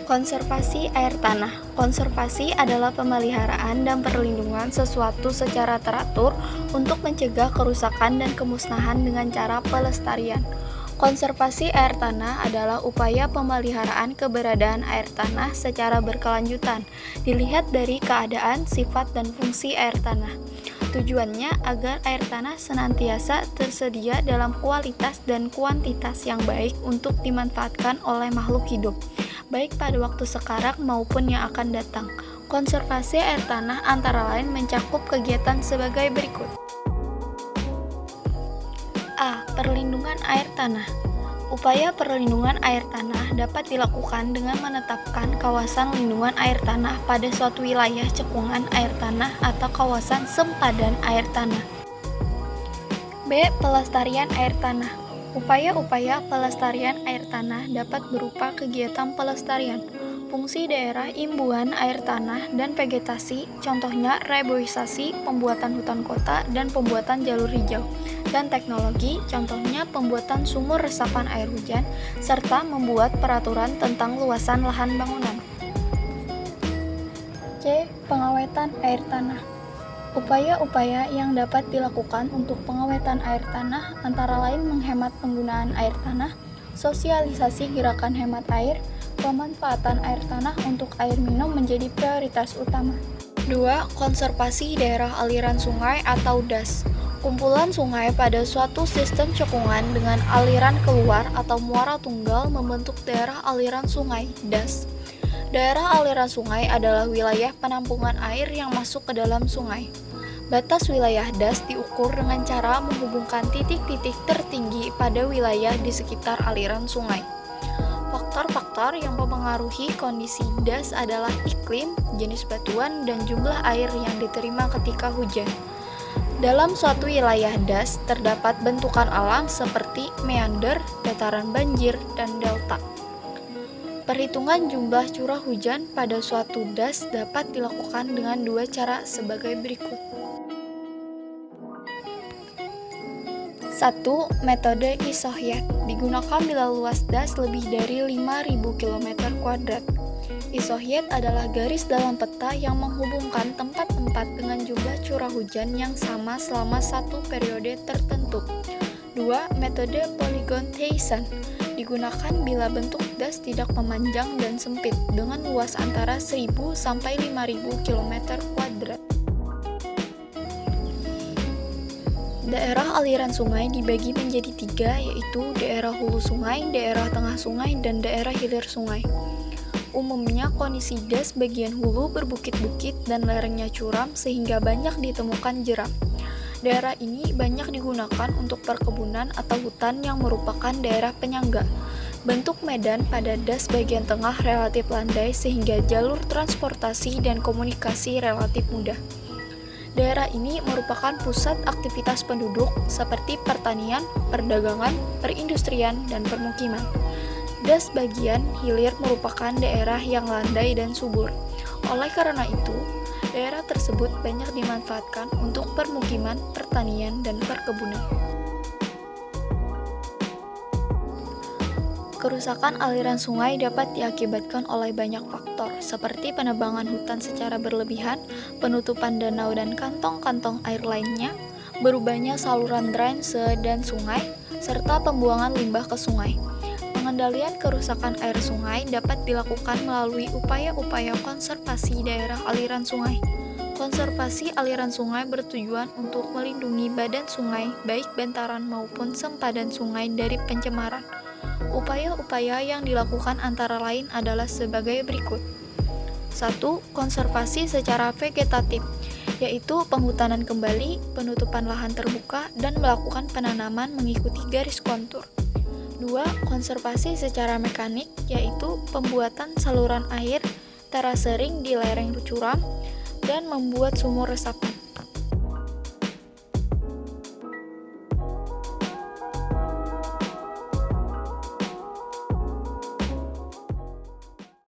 Konservasi air tanah. Konservasi adalah pemeliharaan dan perlindungan sesuatu secara teratur untuk mencegah kerusakan dan kemusnahan dengan cara pelestarian. Konservasi air tanah adalah upaya pemeliharaan keberadaan air tanah secara berkelanjutan, dilihat dari keadaan, sifat, dan fungsi air tanah. Tujuannya agar air tanah senantiasa tersedia dalam kualitas dan kuantitas yang baik untuk dimanfaatkan oleh makhluk hidup, baik pada waktu sekarang maupun yang akan datang. Konservasi air tanah antara lain mencakup kegiatan sebagai berikut. A. Perlindungan air tanah. Upaya perlindungan air tanah dapat dilakukan dengan menetapkan kawasan lindungan air tanah pada suatu wilayah cekungan air tanah atau kawasan sempadan air tanah. B. Pelestarian air tanah. Upaya-upaya pelestarian air tanah dapat berupa kegiatan pelestarian, fungsi daerah imbuhan air tanah, dan vegetasi, contohnya reboisasi, pembuatan hutan kota, dan pembuatan jalur hijau, dan teknologi, contohnya pembuatan sumur resapan air hujan, serta membuat peraturan tentang luasan lahan bangunan. C. Pengawetan air tanah. Upaya-upaya yang dapat dilakukan untuk pengawetan air tanah antara lain menghemat penggunaan air tanah, sosialisasi gerakan hemat air, pemanfaatan air tanah untuk air minum menjadi prioritas utama. 2. Konservasi daerah aliran sungai atau DAS. Kumpulan sungai pada suatu sistem cekungan dengan aliran keluar atau muara tunggal membentuk daerah aliran sungai, DAS. Daerah aliran sungai adalah wilayah penampungan air yang masuk ke dalam sungai. Batas wilayah DAS diukur dengan cara menghubungkan titik-titik tertinggi pada wilayah di sekitar aliran sungai. Faktor-faktor yang mempengaruhi kondisi DAS adalah iklim, jenis batuan, dan jumlah air yang diterima ketika hujan. Dalam suatu wilayah DAS terdapat bentukan alam seperti meander, dataran banjir, dan delta. Perhitungan jumlah curah hujan pada suatu DAS dapat dilakukan dengan dua cara sebagai berikut. 1. Metode isohyet digunakan bila luas DAS lebih dari 5.000 km². Isohyet adalah garis dalam peta yang menghubungkan tempat-tempat dengan jumlah curah hujan yang sama selama satu periode tertentu. 2. Metode polygon Thiessen digunakan bila bentuk DAS tidak memanjang dan sempit dengan luas antara 1.000 sampai 5.000 km². Daerah aliran sungai dibagi menjadi 3, yaitu daerah hulu sungai, daerah tengah sungai, dan daerah hilir sungai. Umumnya kondisi DAS bagian hulu berbukit-bukit dan lerengnya curam sehingga banyak ditemukan jeram. Daerah ini banyak digunakan untuk perkebunan atau hutan yang merupakan daerah penyangga. Bentuk medan pada DAS bagian tengah relatif landai sehingga jalur transportasi dan komunikasi relatif mudah. Daerah ini merupakan pusat aktivitas penduduk seperti pertanian, perdagangan, perindustrian, dan permukiman. DAS bagian hilir merupakan daerah yang landai dan subur. Oleh karena itu, daerah tersebut banyak dimanfaatkan untuk permukiman, pertanian, dan perkebunan. Kerusakan aliran sungai dapat diakibatkan oleh banyak faktor, seperti penebangan hutan secara berlebihan, penutupan danau dan kantong-kantong air lainnya, berubahnya saluran drainase dan sungai, serta pembuangan limbah ke sungai. Pengendalian kerusakan air sungai dapat dilakukan melalui upaya-upaya konservasi daerah aliran sungai. Konservasi aliran sungai bertujuan untuk melindungi badan sungai, baik bantaran maupun sempadan sungai dari pencemaran. Upaya-upaya yang dilakukan antara lain adalah sebagai berikut. 1. Konservasi secara vegetatif, yaitu penghutanan kembali, penutupan lahan terbuka, dan melakukan penanaman mengikuti garis kontur. 2. Konservasi secara mekanik, yaitu pembuatan saluran air terasering di lereng curam dan membuat sumur resapan.